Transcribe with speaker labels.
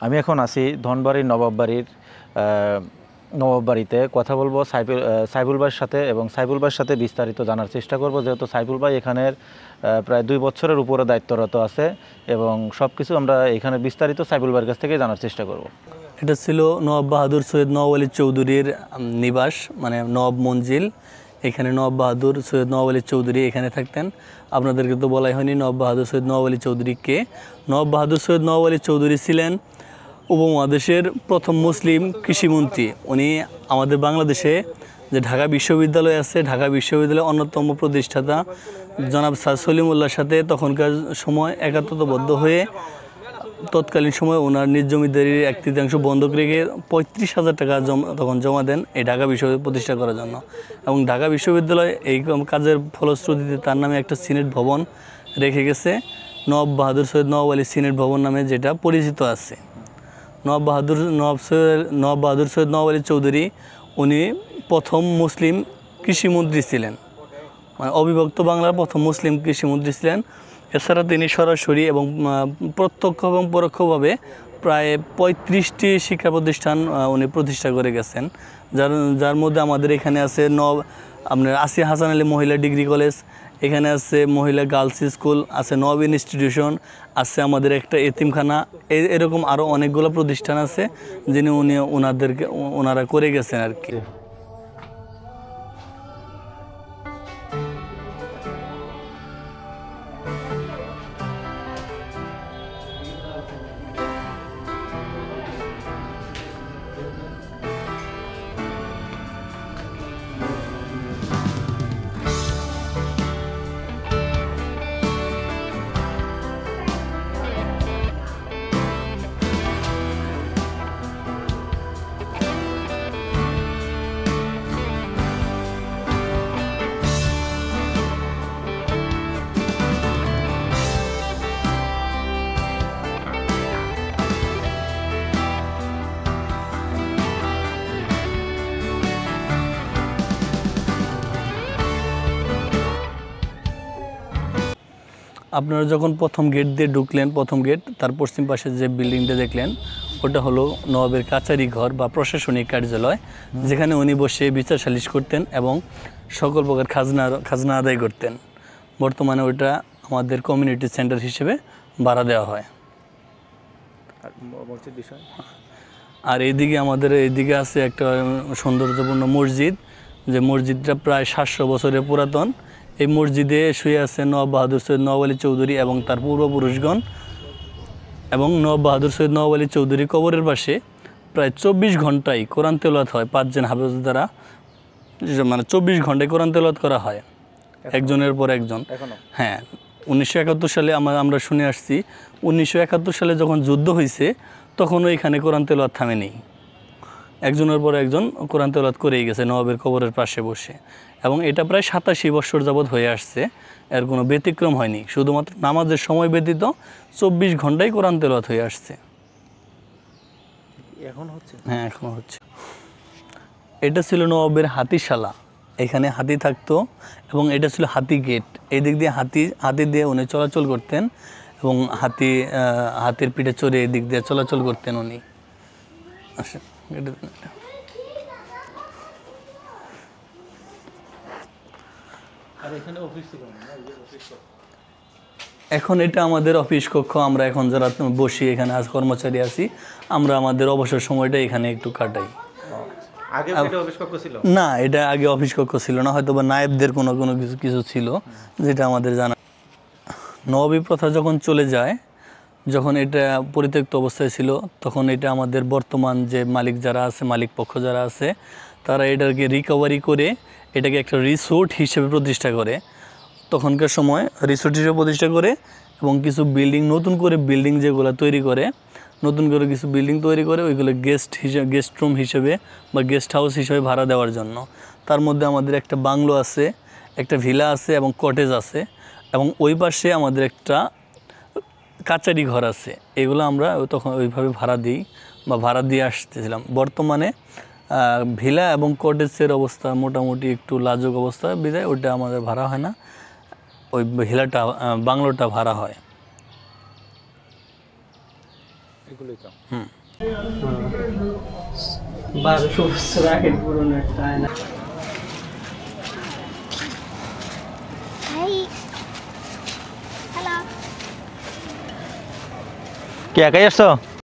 Speaker 1: আমি এখন আছি ধনবাড়ির নবাববাড়িতে। কথা বলবো সাইফুল ভাইয়ের সাথে এবং সাইফুল ভাইয়ের সাথে বিস্তারিত জানার চেষ্টা করব, যেহেতু সাইফুল ভাই এখানের প্রায় 2 বছরের উপরে দায়িত্বরত আছে এবং সব কিছু আমরা এখানে বিস্তারিত সাইফুল ভাইয়ের কাছ থেকে জানার চেষ্টা করব।
Speaker 2: এটা ছিল নবাব বাহাদুর সৈয়দ নওয়াব আলী চৌধুরীর নিবাস, মানে নবাব মঞ্জিল। এখানে নবাব বাহাদুর সৈয়দ নওয়াব আলী চৌধুরী এখানে থাকতেন। আপনাদেরকে তো বলাই হয়নি নবাব বাহাদুর সৈয়দ নওয়াব আলী চৌধুরী কে। নবাব বাহাদুর সৈয়দ নওয়াব আলী চৌধুরী ছিলেন উপমহাদেশের প্রথম মুসলিম কৃষিমন্ত্রী। উনি আমাদের বাংলাদেশে যে ঢাকা বিশ্ববিদ্যালয় আছে, ঢাকা বিশ্ববিদ্যালয়ের অন্যতম প্রতিষ্ঠাতা জনাব স্যার সলিমুল্লাহর সাথে তখনকার সময় একাত্মতাবদ্ধ হয়ে তৎকালীন সময় ওনার নিজ জমিদারির 1/3 বন্ধক রেখে 35,000 টাকা তখন জমা দেন এই ঢাকা বিশ্ববিদ্যালয় প্রতিষ্ঠা করার জন্য। এবং ঢাকা বিশ্ববিদ্যালয় এই কাজের ফলশ্রুতিতে তার নামে একটা সিনেট ভবন রেখে গেছে, নবাব বাহাদুর সৈয়দ নওয়াব আলী সিনেট ভবন নামে, যেটা পরিচিত আছে। নবাব বাহাদুর সৈয়দ নওয়াব আলী চৌধুরী উনি প্রথম মুসলিম কৃষিমন্ত্রী ছিলেন, মানে অবিভক্ত বাংলার প্রথম মুসলিম কৃষিমন্ত্রী ছিলেন। এছাড়া তিনি সরাসরি এবং প্রত্যক্ষ এবং পরোক্ষভাবে প্রায় 35টি শিক্ষা প্রতিষ্ঠান উনি প্রতিষ্ঠা করে গেছেন, যার মধ্যে আমাদের এখানে আছে আপনার আসিয়া হাসান আলী মহিলা ডিগ্রি কলেজ, এখানে আছে মহিলা গার্লস স্কুল, আছে নব ইনস্টিটিউশন, আছে আমাদের একটা এতিমখানা, এরকম আরও অনেকগুলো প্রতিষ্ঠান আছে যিনি ওনারা করে গেছেন আর কি। আপনারা যখন প্রথম গেট দিয়ে ঢুকলেন, প্রথম গেট, তার পশ্চিম পাশে যে বিল্ডিংটা দেখলেন ওটা হলো নবাবের কাচারি ঘর বা প্রশাসনিক কার্যালয়, যেখানে উনি বসে বিচার সালিশ করতেন এবং সকল প্রকার খাজনা আদায় করতেন। বর্তমানে ওইটা আমাদের কমিউনিটি সেন্টার হিসেবে ভাড়া দেওয়া হয়। আর এইদিকে আছে একটা সৌন্দর্যপূর্ণ মসজিদ, যে মসজিদটা প্রায় 700 বছরের পুরাতন। এই মসজিদে শুয়ে আছেন নবাব বাহাদুর সৈয়দ নওয়াব আলী চৌধুরী এবং তার পূর্বপুরুষগণ। এবং নবাব বাহাদুর সৈয়দ নওয়াব আলী চৌধুরী কবরের পাশে প্রায় 24 ঘন্টায় কোরআন তেলাওয়াত হয় 5 জন হাফেজ দ্বারা, মানে 24 ঘন্টায় কোরআন তেলাওয়াত করা হয় একজনের পর একজন। হ্যাঁ, 1971 সালে আমরা শুনে আসছি 1971 সালে যখন যুদ্ধ হয়েছে তখনও এখানে কোরআন তেলাওয়াত থামেনি, একজনের পর একজন কোরআন তেলাওয়াত করেই গেছে নবাবের কবরের পাশে বসে। এবং এটা প্রায় 87 বছর যাবৎ হয়ে আসছে, এর কোনো ব্যতিক্রম হয়নি। শুধুমাত্র নামাজের সময় ব্যতীত 24 ঘন্টায় কোরআন তেলাওয়াত হয়ে আসছে।
Speaker 1: এখন হচ্ছে?
Speaker 2: হ্যাঁ, এখনও হচ্ছে। এটা ছিল নবাবের হাতিশালা, এখানে হাতি থাকতো এবং এটা ছিল হাতি গেট। এই দিক দিয়ে হাতি দিয়ে উনি চলাচল করতেন এবং হাতির পিঠে চড়ে এই দিক দিয়ে চলাচল করতেন উনি। আসেন এখন এটা আমাদের অফিস কক্ষ। আমরা এখন যারা বসি এখানে আজ কর্মচারী আছি, আমরা আমাদের অবসর সময়টা এখানে একটু কাটাই। না, এটা আগে অফিস কক্ষ ছিল না, হয়তো বা নায়েবদের কোনো কিছু ছিল যেটা আমাদের জানা। নবাবী প্রথা যখন চলে যায়, যখন এটা পরিত্যক্ত অবস্থায় ছিল, তখন এটা আমাদের বর্তমান যে মালিক যারা আছে, মালিক পক্ষ যারা আছে, তারা এটাকে রিকভারি করে এটাকে একটা রিসোর্ট হিসেবে প্রতিষ্ঠা করে। তখনকার সময় রিসোর্ট হিসেবে প্রতিষ্ঠা করে এবং কিছু নতুন করে বিল্ডিং যেগুলো তৈরি করে, নতুন করে কিছু বিল্ডিং তৈরি করে ওইগুলো গেস্ট রুম হিসেবে বা গেস্ট হাউস হিসেবে ভাড়া দেওয়ার জন্য। তার মধ্যে আমাদের একটা বাংলো আছে, একটা ভিলা আছে এবং কটেজ আছে, এবং ওই পাশে আমাদের একটা কাচারি ঘর আছে। এগুলো আমরা তখন ওইভাবে ভাড়া দিই বা ভাড়া দিয়ে আসতেছিলাম। বর্তমানে ভিলা এবং কটেজের অবস্থা মোটামুটি একটু লাজুক অবস্থা বিধায় ওইটা আমাদের ভাড়া হয় না, ওই ভিলাটা বাংলোটা ভাড়া হয়।
Speaker 1: এগুলোই চাও।
Speaker 2: হুম।
Speaker 3: 1200 বছর আগের পুরনো একটা আয়না।
Speaker 4: Hey. Hello.
Speaker 1: কি একাই আসছো?